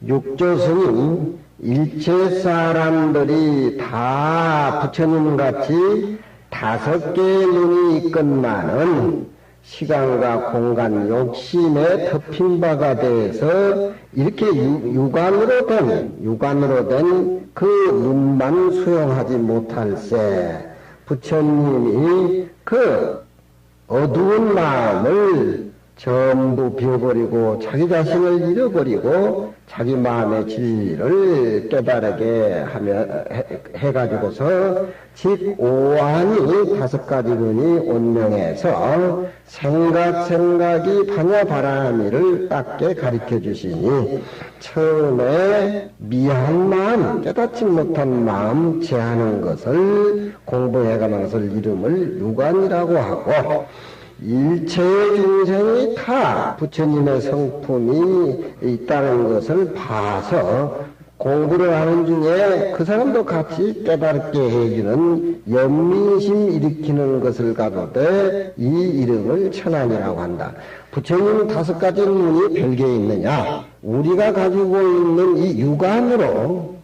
육조스님 일체 사람들이 다 부처님같이 5개의 눈이 있건만은 시간과 공간 욕심에 덮인 바가 돼서 이렇게 육안으로 된 그 눈만 수용하지 못할세 부처님이 그 어두운 마음을 전부 비워버리고 자기 자신을 잃어버리고 자기 마음의 진리를 깨달게 해가지고서 즉 오한이 5가지 눈이 온명해서 생각이 반야바라미를 닦게 가르쳐 주시니 처음에 미한 마음 깨닫지 못한 마음 제하는 것을 공부해가는 것을 이름을 유관이라고 하고 일체 중생이 다 부처님의 성품이 있다는 것을 봐서 공부를 하는 중에 그 사람도 같이 깨닫게 해주는 연민심 일으키는 것을 가로되 이 이름을 천안이라고 한다. 부처님 5가지 눈이 별개에 있느냐? 우리가 가지고 있는 이 육안으로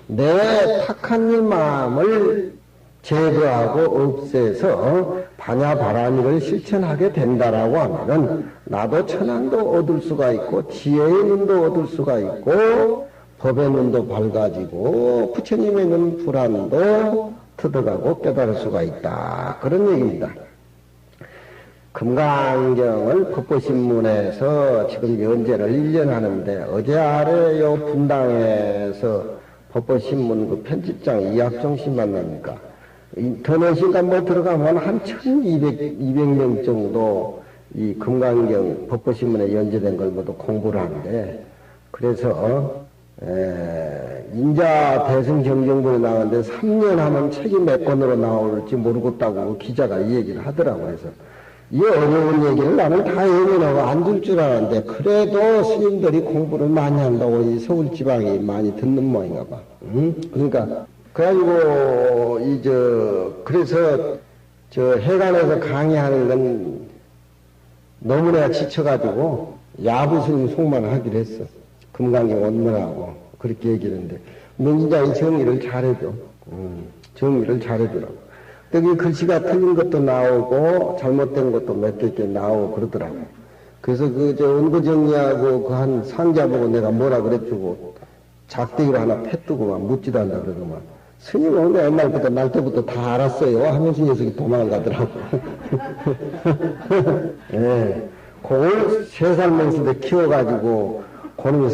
내 탁한 일 마음을 제거하고 없애서 반야바라미를 실천하게 된다라고 하면은 나도 천안도 얻을 수가 있고 지혜의 눈도 얻을 수가 있고 법의 눈도 밝아지고 부처님의 눈 불안도 터득하고 깨달을 수가 있다. 그런 얘기입니다. 금강경을 법보신문에서 지금 연재를 1년 하는데 어제 아래 요 분당에서 법보신문 그 편집장 이학종 씨 만납니까? 인터넷인가 뭐 들어가면 한 1200명 정도 이 금강경 법보신문에 연재된 걸 모두 공부를 하는데 그래서 인자 대승경정본에 나왔는데 3년 하면 책이 몇 권으로 나올지 모르겠다고 기자가 이 얘기를 하더라고요. 그래서 이 어려운 얘기를 나는 다 예민하고 안 줄 줄 알았는데 그래도 스님들이 공부를 많이 한다고 이 서울지방이 많이 듣는 모양인가 봐. 그러니까 그래가지고 그래서 해관에서 강의하는 건 너무 내가 지쳐가지고 야부스님 속만 하기로 했어. 금강경 원문하고 그렇게 얘기를 했는데 명진장이 정리를 잘해줘. 정리를 잘해주라고. 여기 글씨가 틀린 것도 나오고 잘못된 것도 몇 개 나오고 그러더라고. 그래서 원고 정리하고 그 한 상자 보고 내가 뭐라 그랬주고 작대기로 하나 패뜨고 막 묻지도 않는다 그러더만. 스님은 오늘 옛날부터 날 때부터 다 알았어요 하면서 녀석이 도망을 가더라고. 예. 그걸 3살 먹을 때 키워가지고 그놈이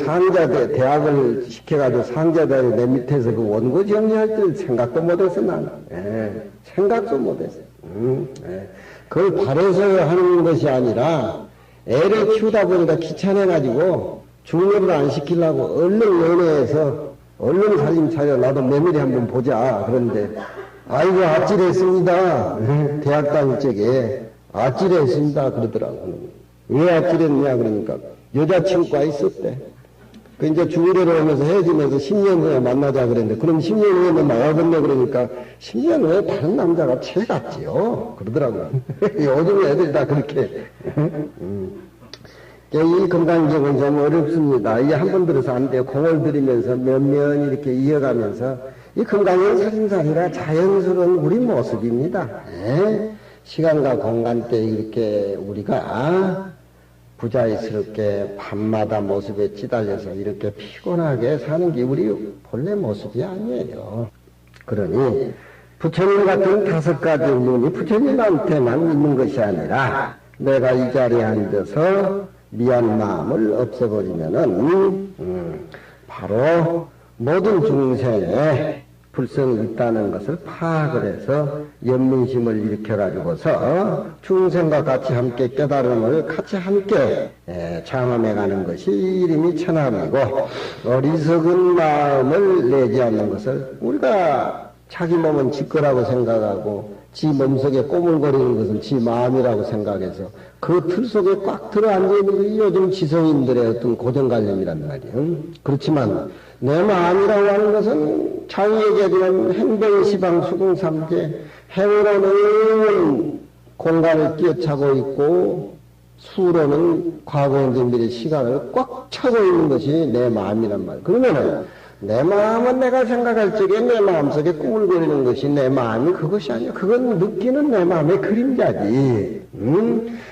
대학을 시켜가지고 상자대에 내 밑에서 그 원고 정리할 때 생각도 못했어 나는. 예. 생각도 못했어. 예. 그걸 바래서 하는 것이 아니라 애를 키우다 보니까 귀찮아가지고 중매를 안 시키려고 얼른 연애해서 얼른 살림 차려 나도 메밀이 한번 보자. 그런데 아이고 아찔했습니다. 대학 다닐 적에 아찔했습니다 그러더라고. 왜 아찔했냐 그러니까 여자친구가 있었대. 그 이제 중대로 오면서 헤어지면서 10년 후에 만나자 그랬는데 그럼 10년 후에는 나와겠네 그러니까 10년 후에 다른 남자가 채 같지요 그러더라고요. 요즘 애들이 다 그렇게. 이 금강경은 좀 어렵습니다. 이게 한 번 들어서 안 돼요. 공을 들이면서 몇몇 이렇게 이어가면서 이 금강경 사진사리라 자연스러운 우리 모습입니다. 네? 시간과 공간 때 이렇게 우리가 부자연스럽게 밤마다 모습에 찌달려서 이렇게 피곤하게 사는 게 우리 본래 모습이 아니에요. 그러니 부처님 같은 5가지 눈이 부처님한테만 있는 것이 아니라 내가 이 자리에 앉아서 미안 마음을 없애버리면은 바로 모든 중생에 불성이 있다는 것을 파악을 해서 연민심을 일으켜가지고서 중생과 같이 함께 깨달음을 같이 함께 장엄해가는 것이 이름이 천함이고 어리석은 마음을 내지 않는 것을 우리가 자기 몸은 지 거라고 생각하고 지 몸속에 꼬물거리는 것은 지 마음이라고 생각해서 그 틀 속에 꽉 들어앉아있는 게 요즘 지성인들의 어떤 고정관념이란 말이에요. 그렇지만 내 마음이라고 하는 것은 자기에게 대한 행동시방 수공삼계 행으로는 공간을 끼어차고 있고 수로는 과거 현재 미래 시간을 꽉 차고 있는 것이 내 마음이란 말이에요. 그러면은 내 마음은 내가 생각할 적에 내 마음속에 꾸물거리는 것이 내 마음이 그것이 아니야. 그건 느끼는 내 마음의 그림자지.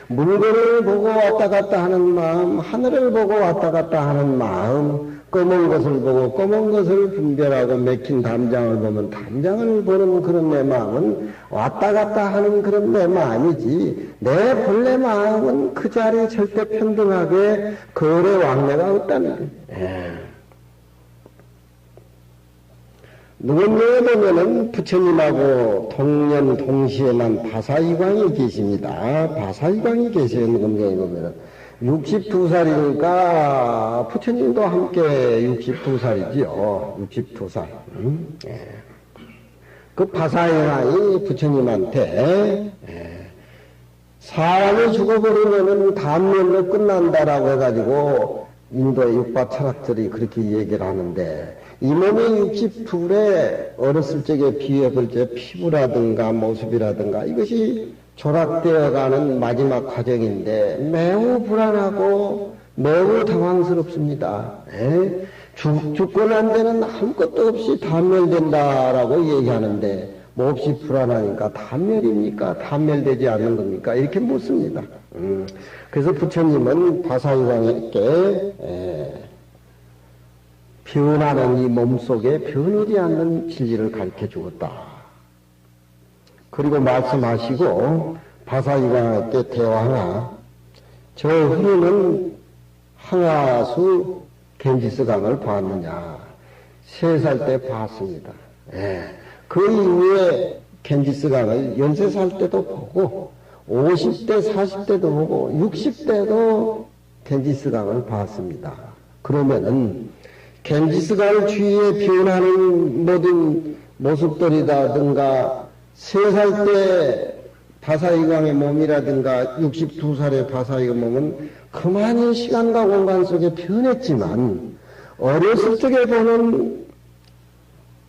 물건을 보고 왔다 갔다 하는 마음, 하늘을 보고 왔다 갔다 하는 마음, 검은 것을 보고 검은 것을 분별하고 맥힌 담장을 보면 담장을 보는 그런 내 마음은 왔다 갔다 하는 그런 내 마음이지, 내 본래 마음은 그 자리에 절대 평등하게 거래 왕래가 없다는 거예요. 누군가에 보면은 부처님하고 동년 동시에만 바사이광이 계십니다. 바사이광이 계세요. 누군가에 보면은 62살이니까 부처님도 함께 62살이지요. 62살. 그 바사이광이 부처님한테 사람이 죽어버리면은 단면로 끝난다라고 해가지고 인도의 육바 철학들이 그렇게 얘기를 하는데, 이 몸이 62에 어렸을 적에 비해 볼 때 피부라든가 모습이라든가 이것이 조락되어가는 마지막 과정인데 매우 불안하고 매우 당황스럽습니다. 죽고 난 데는 아무것도 없이 단멸된다라고 얘기하는데 몹시 불안하니까 단멸입니까? 단멸되지 않는 겁니까? 이렇게 묻습니다. 그래서 부처님은 바사이광에게 변하는 이 몸속에 변하지 않는 진리를 가르쳐 주었다. 그리고 말씀하시고 바사이광에게 대화하나, 저 흐르는 항아수 겐지스강을 봤느냐? 3살 때 봤습니다. 그 이후에 겐지스강을 연세 살 때도 보고 50대 40대도 보고 60대도 겐지스강을 봤습니다. 그러면은 겐지스강 주위에 변하는 모든 모습들이라든가 3살 때 바사이광의 몸이라든가 62살의 바사이광의 몸은 그만한 시간과 공간 속에 변했지만 어렸을 적에 보는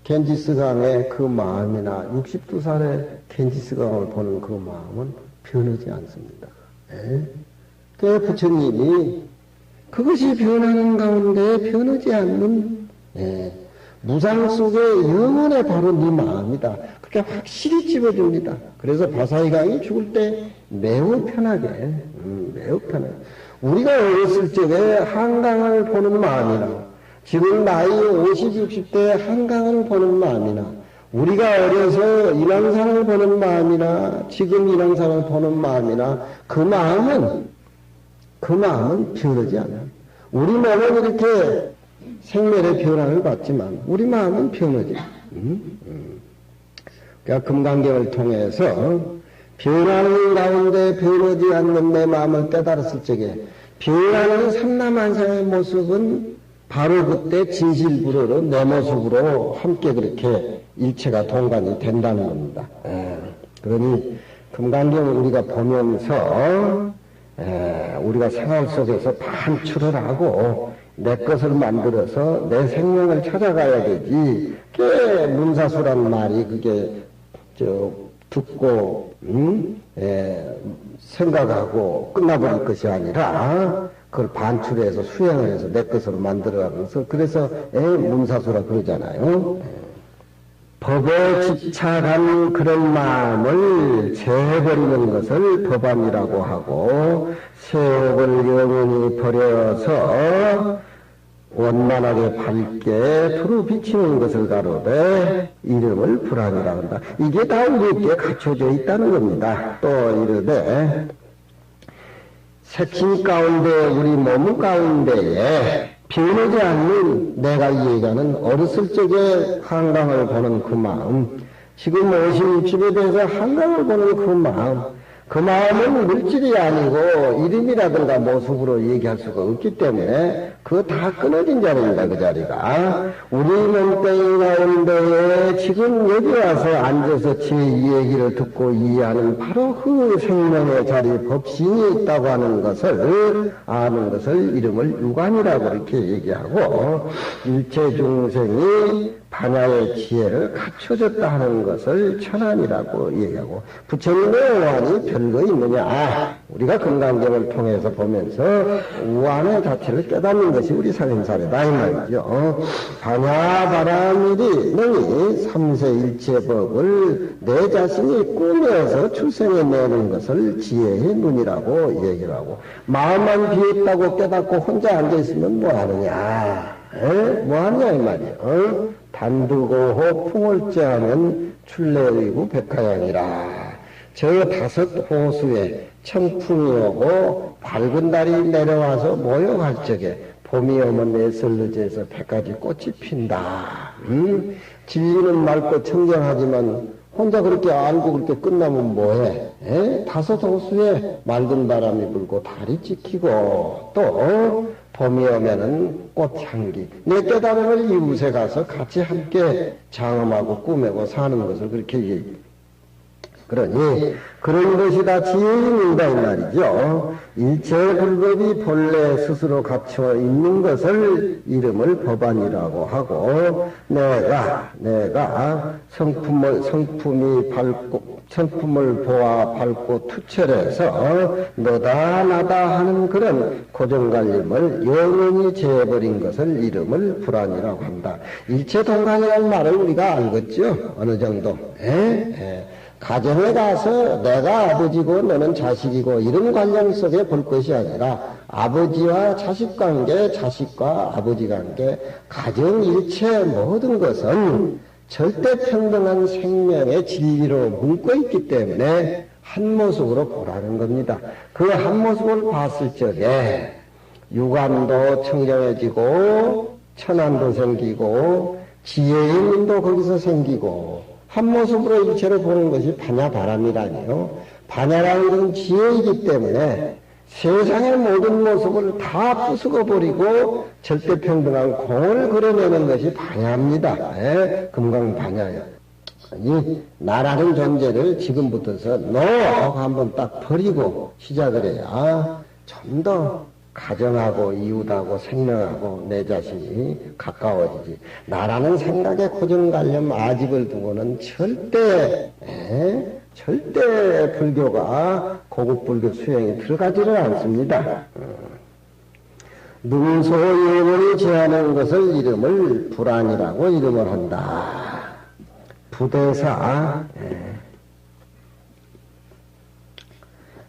겐지스강의 그 마음이나 62살의 겐지스강을 보는 그 마음은 변하지 않습니다. 그 부처님이 그것이 변하는 가운데 변하지 않는 무상 속의 영혼의 바로 네 마음이다. 그렇게 확실히 집어줍니다. 그래서 바사이강이 죽을 때 매우 편하게, 매우 편하게. 우리가 어렸을 적에 한강을 보는 마음이나 지금 나이 50, 60대에 한강을 보는 마음이나 우리가 어려서 인왕산을 보는 마음이나 지금 인왕산을 보는 마음이나 그 마음은 변하지 않아요. 우리 몸은 이렇게 생멸의 변화를 받지만 우리 마음은 변하지. 그러니까 금강경을 통해서 변하는 가운데 변하지 않는 내 마음을 깨달았을 적에 변하는 삼라만상의 모습은 바로 그때 진실불허로 내 모습으로 함께 그렇게 일체가 동반이 된다는 겁니다. 그러니 금강경을 우리가 보면서 우리가 생활 속에서 반출을 하고 내 것을 만들어서 내 생명을 찾아가야 되지. 그게 문사수란 말이 그게 듣고 생각하고 끝나버릴 것이 아니라 그걸 반출해서 수행을 해서 내 것으로 만들어가면서, 그래서 문사수라 그러잖아요. 법에 집착한 그런 마음을 제해버리는 것을 법안이라고 하고, 세업을 영원히 버려서 원만하게 밝게 두루 비치는 것을 가로되 이름을 불안이라고 한다. 이게 다 우리에게 갖춰져 있다는 겁니다. 또 이르되 색심 가운데 우리 몸 가운데에 변하지 않는 내가 얘기하는 어렸을 적에 한강을 보는 그 마음, 지금 50, 60에 대해서 한강을 보는 그 마음, 그 마음은 물질이 아니고 이름이라든가 모습으로 얘기할 수가 없기 때문에 그거 다 끊어진 자리입니다. 그 자리가. 우리 몸뚱이 가운데에 지금 여기 와서 앉아서 제 이야기를 듣고 이해하는 바로 그 생명의 자리 법신이 있다고 하는 것을 아는 것을 이름을 유관이라고 이렇게 얘기하고, 일체 중생이 반야의 지혜를 갖춰졌다 하는 것을 천안이라고 얘기하고, 부처님의 우한이 별거 있느냐. 우리가 금강경을 통해서 보면서 우한의 자체를 깨닫는 것이 우리 살림살이다 이 말이죠. 반야바라밀이 능히 삼세일체법을 내 자신이 꾸며서 출생해내는 것을 지혜의 눈이라고 얘기를 하고, 마음만 비었다고 깨닫고 혼자 앉아있으면 뭐하느냐. 뭐하느냐 이 말이에요. 단두고호 풍월제하면 출래의구 백화양이라. 저 다섯 호수에 청풍이 오고 밝은 달이 내려와서 모여갈 적에 봄이 오면 내설르지에서 100가지 꽃이 핀다. 진리는 맑고 청정하지만 혼자 그렇게 알고 그렇게 끝나면 뭐해? 다섯 호수에 맑은 바람이 불고 달이 찍히고 또 봄이 오면은 꽃향기. 내 깨달음을 이웃에 가서 같이 함께 장엄하고 꾸매고 사는 것을 그렇게 얘기해. 그러니 그런 것이 다 지혜입니다 이 말이죠. 일체 불법이 본래 스스로 갖춰 있는 것을 이름을 법안이라고 하고, 내가 성품을 보아 밝고 투철해서 너다 나다 하는 그런 고정관념을 영원히 재버린 것을 이름을 불안이라고 한다. 일체 동간이라는 말을 우리가 알겠죠? 어느 정도. 가정에 가서 내가 아버지고 너는 자식이고 이런 관념 속에 볼 것이 아니라 아버지와 자식 관계, 자식과 아버지 관계, 가정 일체 모든 것은 절대 평등한 생명의 진리로 묶어 있기 때문에 한 모습으로 보라는 겁니다. 그 한 모습을 봤을 적에 유관도 청정해지고 천안도 생기고 지혜의 눈도 거기서 생기고 한 모습으로 일체를 보는 것이 반야바람이라니요. 반야라는 것은 지혜이기 때문에 세상의 모든 모습을 다 부수고 버리고 절대평등한 공을 그려내는 것이 반야입니다. 금강반야요. 이 나라는 존재를 지금부터서 너 하고 한번 딱 버리고 시작을 해야 좀 더 가정하고 이웃하고 생명하고 내 자신이 가까워지지. 나라는 생각의 고정관념 아집을 두고는 절대 불교가 고급 불교 수행이 들어가지를 않습니다. 능소예원이 제하는 것을 이름을 불안이라고 이름을 한다. 부대사.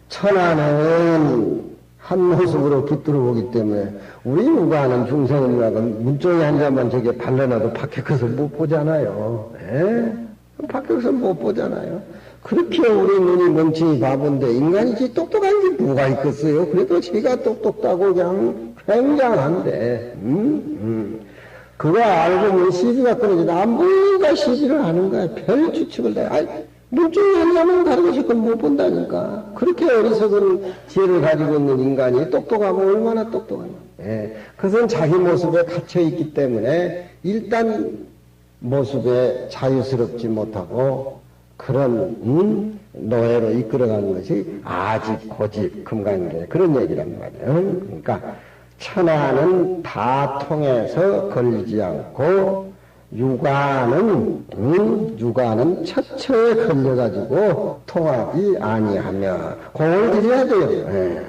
천하는 한 모습으로 깃들어 보기 때문에 우리 누가하는 중생이라건 문쪽에 한 잔만 저게 발라놔도 밖에 것을 못 보잖아요. 밖에 것을 못 보잖아요. 그렇게 우리 눈이 멍청이 바본데 인간이지 똑똑한 게 뭐가 있겠어요? 그래도 제가 똑똑하고 그냥 굉장한데 그거 알고 뭐 시비가 끊어지다 뭔가 시비를 하는 거야. 별 추측을 다. 눈쪽에 한 사람은 다른 것을 못 본다니까. 그렇게 어리석은 지혜를 가지고 있는 인간이 똑똑하면 얼마나 똑똑하냐. 그것은 자기 모습에 갇혀있기 때문에 일단 모습에 자유스럽지 못하고 그런 노예로 이끌어가는 것이 아집, 고집, 금강경 그런 얘기란 말이에요. 그러니까 천하는 다 통해서 걸리지 않고 유가는 처처에 걸려가지고 통하지 아니하며 공을 들여야 돼요.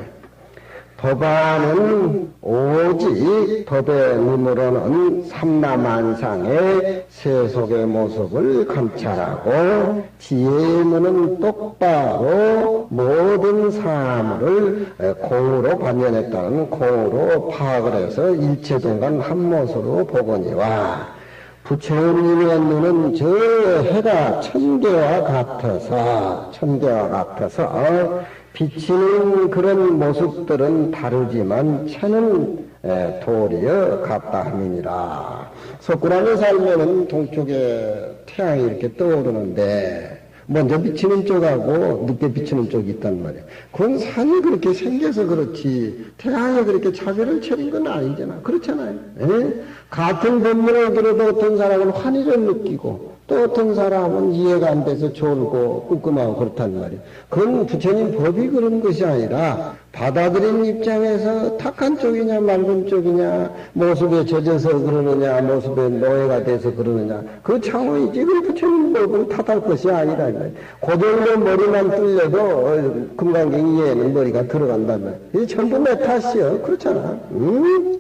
법안은 오직 법의 눈으로는 삼라만상의 세속의 모습을 관찰하고 지혜의 눈은 똑바로 모든 사물을 공으로 관련했다는 공으로 파악을 해서 일체동간 한 모습으로 보거니와 부처님의 눈은 저 해가 천개와 같아서 비치는 그런 모습들은 다르지만 천은 도리어 같다 함이니라. 석굴암에 살면은 동쪽에 태양이 이렇게 떠오르는데 먼저 비치는 쪽하고 늦게 비치는 쪽이 있단 말이야. 그건 산이 그렇게 생겨서 그렇지 태양이 그렇게 차별을 차린 건 아니잖아. 그렇잖아요. 에? 같은 법문을 들어도 어떤 사람은 환희를 느끼고 또 어떤 사람은 이해가 안 돼서 졸고 끄끔하고 그렇단 말이야. 그건 부처님 법이 그런 것이 아니라 받아들인 입장에서 탁한 쪽이냐 맑은 쪽이냐 모습에 젖어서 그러느냐 모습에 노예가 돼서 그러느냐 그 차원이지. 그 부처님 법은 탓할 것이 아니라 그 정도 머리만 뚫려도 금강경 이해에는 머리가 들어간다면 이게 전부 내 탓이요. 그렇잖아.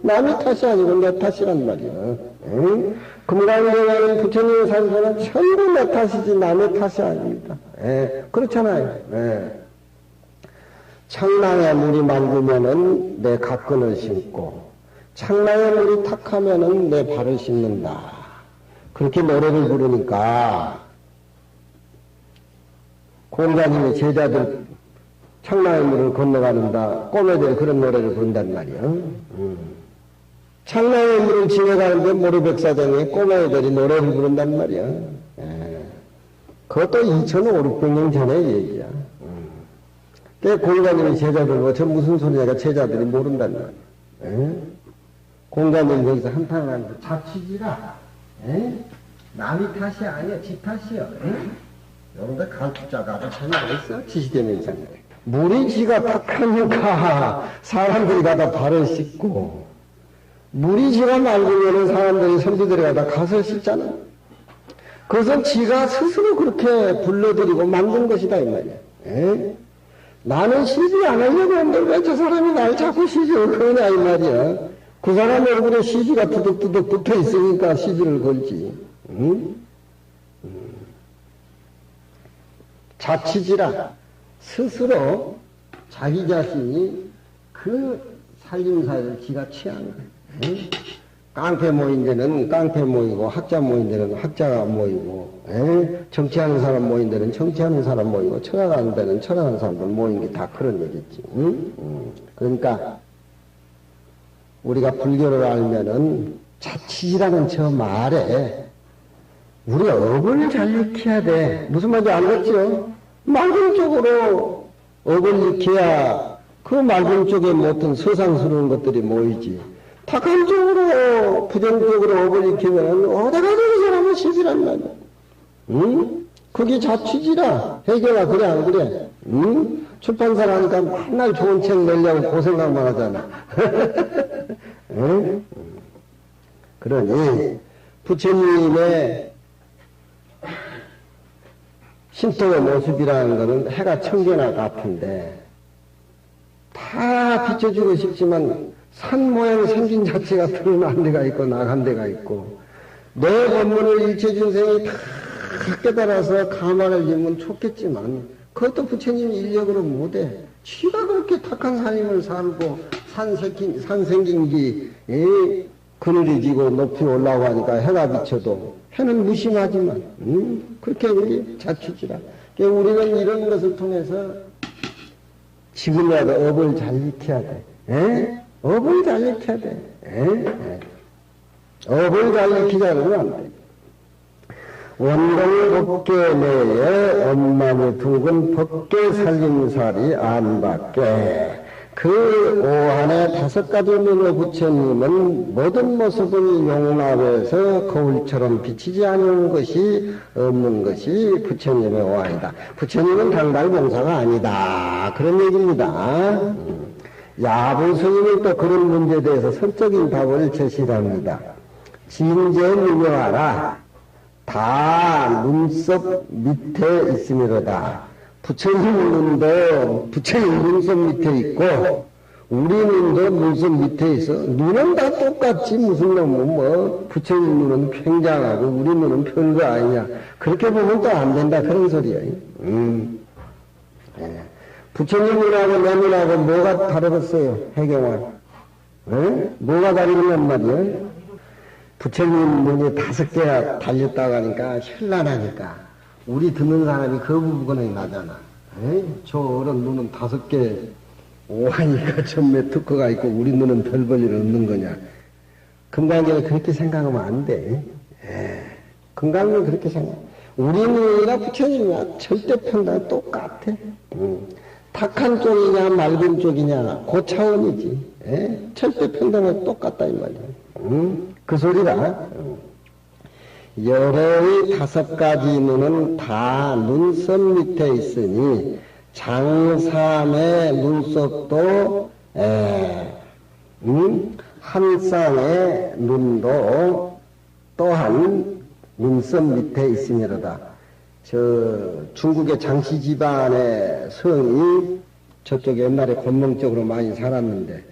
남의 탓이 아니고 내 탓이란 말이야. 금강경에는 부처님의 산소는 전부 내 탓이지 남의 탓이 아닙니다. 그렇잖아요. 창랑에 물이 맑으면은 내 각근을 신고 창랑에 물이 탁하면은 내 발을 씻는다. 그렇게 노래를 부르니까 공자님의 제자들 창랑의 물을 건너가는다 꼬매들 그런 노래를 부른단 말이야. 창랑의 물을 지나가는데 모르백사장에 꼬매들이 노래를 부른단 말이야. 그것도 2500년 전의 얘기야. 공자님의 제자들, 저 무슨 소리냐가 제자들이 모른단 말이야. 공자님 여기서 한탄을 하면서 자취지라. 남이 탓이 아니야, 지 탓이야. 여러분들 갈투자가 아주 잘나있어 지시되면서. 물이 지가 탁하니까 사람들이 가다 발을 씻고, 물이 지가 맑으면 사람들이 선비들이 가다 가서 씻잖아. 그것은 지가 스스로 그렇게 불러들이고 만든 것이다, 이 말이야. 나는 시비 안 하려고 했는데 왜 저 사람이 날 자꾸 시비를 거냐 이 말이야. 그 사람 얼굴에 시비가 두둑두둑 붙어 있으니까 시비를 걸지. 자치지라 스스로 자기 자신이 그 살림살이를 지가 취하는 거야. 깡패 모인 데는 깡패 모이고 학자 모인 데는 학자가 모이고 정치하는 사람 모인 데는 정치하는 사람 모이고 철학하는 데는 철학하는 사람들 모인 게 다 그런 얘기지. 그러니까 우리가 불교를 알면은 자치라는 저 말에 우리가 업을 잘 익혀야 돼. 무슨 말인지 알겠죠? 맑은 쪽으로 업을 익혀야 그 맑은 쪽에 모든 서상스러운 것들이 모이지. 탁한 쪽으로, 부정적으로 업을 익히면, 어디가 그 사람은 시비란 말이야. 그게 자취지라. 해결아, 그래, 안 그래? 출판사를 하니까 맨날 좋은 책 내려고 고생각만 하잖아. 그러니, 부처님의 신통의 모습이라는 것은 해가 천개나 같은데, 다 비춰주고 싶지만, 산 모양 생긴 자체가 드러난 데가 있고 나간 데가 있고 내 법문을 일체중생이 다 깨달아서 감안을 지면 좋겠지만 그것도 부처님이 인력으로 못해. 지가 그렇게 탁한 산임을 살고 산 생긴 게 그늘이 지고 높이 올라오고 하니까 해가 비쳐도 해는 무심하지만 그렇게 우리 자취지라. 우리는 이런 것을 통해서 지금이라도 업을 잘 익혀야 돼. 업을 잘 익혀야 돼. 업을 잘 익히자면 안 돼. 원동 법계 내에 엄마의 둥근 법계 살림살이 안 받게. 그 오한의 5가지 문의 부처님은 모든 모습을 용납해서 거울처럼 비치지 않은 것이 없는 것이 부처님의 오한이다. 부처님은 당달봉사가 아니다. 그런 얘기입니다. 야부 스님은 또 그런 문제에 대해서 설적인 답을 제시합니다. 진제 유명하라. 다 눈썹 밑에 있음이로다. 부처님 눈도 부처님 눈썹 밑에 있고 우리 눈도 눈썹 밑에 있어. 눈은 다 똑같지. 무슨 놈은 뭐 부처님 눈은 굉장하고 우리 눈은 별거 아니냐. 그렇게 보면 또 안 된다. 그런 소리야. 부처님 눈하고 내 눈하고 뭐가 다르겠어요? 해경은. 뭐가 다르냔 말이야? 부처님 눈이 5개가 달렸다고 하니까 현란하니까 우리 듣는 사람이 그 부분에 나잖아. 저런 눈은 5개 오하니까 전매 특허가 있고 우리 눈은 별 볼 일 없는 거냐. 금강경은 그렇게 생각하면 안 돼. 금강경은 그렇게 생각. 우리 눈이나 부처님이나 절대 평등 똑같아. 탁한 쪽이냐 맑은 쪽이냐 그 차원이지. 절대 평등은 똑같다 이 말이야. 그 소리라. 열의 5가지 눈은 다 눈썹 밑에 있으니 장삼의 눈썹도 한 쌍의 눈도 또한 눈썹 밑에 있으니로다. 중국의 장씨 집안의 성이 저쪽에 옛날에 권명적으로 많이 살았는데,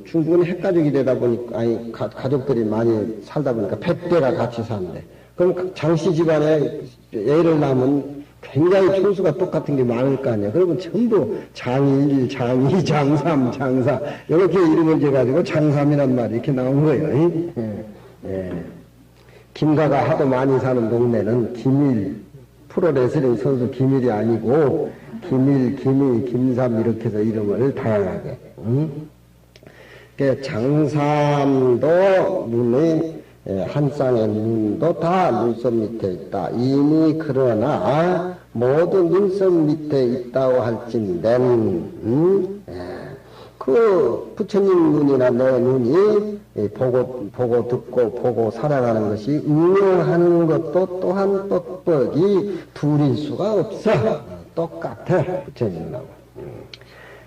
중국은 핵가족이 되다 보니까, 가족들이 많이 살다 보니까 뱃대가 같이 사는데, 그럼 장씨 집안에 애를 낳으면 굉장히 총수가 똑같은 게 많을 거 아니야. 그러면 전부 장일, 장이, 장삼, 장사, 이렇게 이름을 지어가지고 장삼이란 말이 이렇게 나온 거예요. 김가가 하도 많이 사는 동네는 김일, 프로레슬링 선수 김일이 아니고, 김일, 김삼 이렇게 해서 이름을 다양하게. 장삼도 눈이 한 쌍의 눈도 다 눈썹 밑에 있다. 이미 그러나 모두 눈썹 밑에 있다고 할진된 그 부처님 눈이나 내 눈이 보고 듣고 보고 살아가는 것이 응용하는 것도 또한 뻑뻑이 둘일 수가 없어. 똑같아 부처님하고.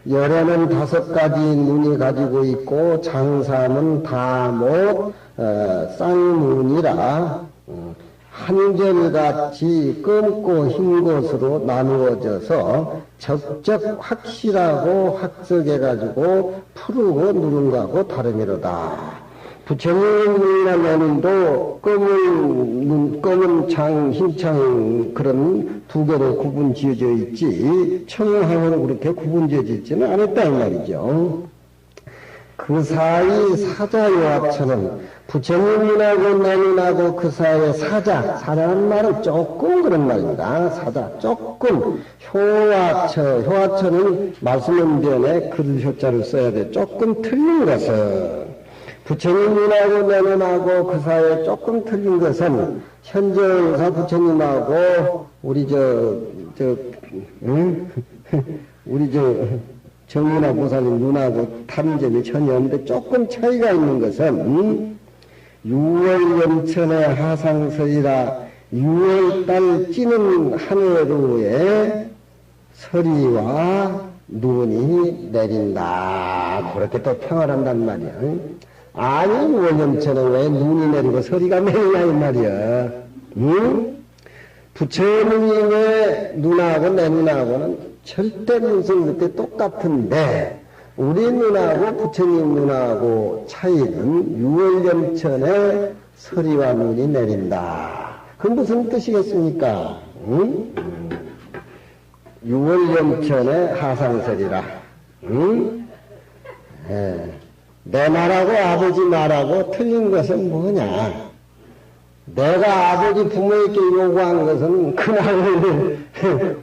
열에는 5가지 눈이 가지고 있고 장삼은 다 못 쌍눈이라 한결같이 검고 흰 것으로 나누어져서 적적 확실하고 확석해가지고 푸르고 누른 거하고 다름이로다. 부처님이나 내눈도 검은 창, 흰 창 그런 2개로 구분 지어져 있지 청하고는 그렇게 구분 지어져 있지는 않았다 이 말이죠. 그 사이 사자요합처럼 부처님이라고 내눈하고 그 사이에 사자라는 말은 조금 그런 말입니다. 사자 조금 효화처는 말씀은 변에 글 효자를 써야 돼. 조금 틀린 것은 부처님이라고 내눈하고 그 사이에 조금 틀린 것은 현정사 부처님하고 우리 우리 정윤아 보살님 눈하고 다른 점이 전혀 없는데 조금 차이가 있는 것은 6월 연천의 하상설이라 6월달 찌는 하늘루에 서리와 눈이 내린다. 그렇게 또 평을 한단 말이야. 아니 6월 연천에 왜 눈이 내리고 서리가 내리냐 이 말이야. 부처님의 눈하고 내 눈하고는 절대 눈썹 밑에 똑같은데 우리 눈하고 부처님 눈하고 차이는 6월 연천에 서리와 눈이 내린다. 그건 무슨 뜻이겠습니까? 6월 연천의 하상설이라. 내 말하고 아버지 말하고 틀린 것은 뭐냐? 내가 아버지 부모에게 요구한 것은 그날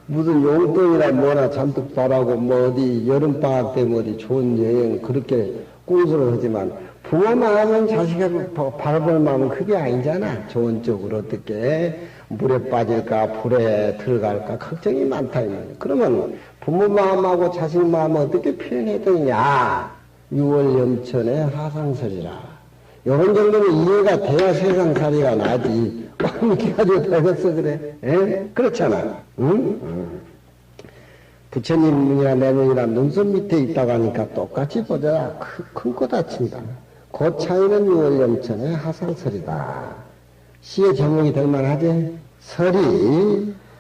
무슨 용돈이나 뭐나 잔뜩 바라고 뭐 어디 여름방학 때 뭐 어디 좋은 여행 그렇게 꽁수를 하지만 부모 마음은 자식하고 바라볼 마음은 그게 아니잖아. 좋은 쪽으로 어떻게 물에 빠질까 불에 들어갈까 걱정이 많다 이 말이야. 그러면 부모 마음하고 자식 마음을 어떻게 표현해야 되느냐. 6월 연천의 하상설이라. 요런 정도는 이해가 돼야 세상살이가 나지. 이렇게 가지고 되겠어, 그래? 그렇잖아. 부처님 눈이나 내 눈이나 눈썹 밑에 있다고 하니까 똑같이 보자. 큰 거 다친다. 그 차이는 6월 연천의 하상설이다. 시의 제목이 될 만하지? 설이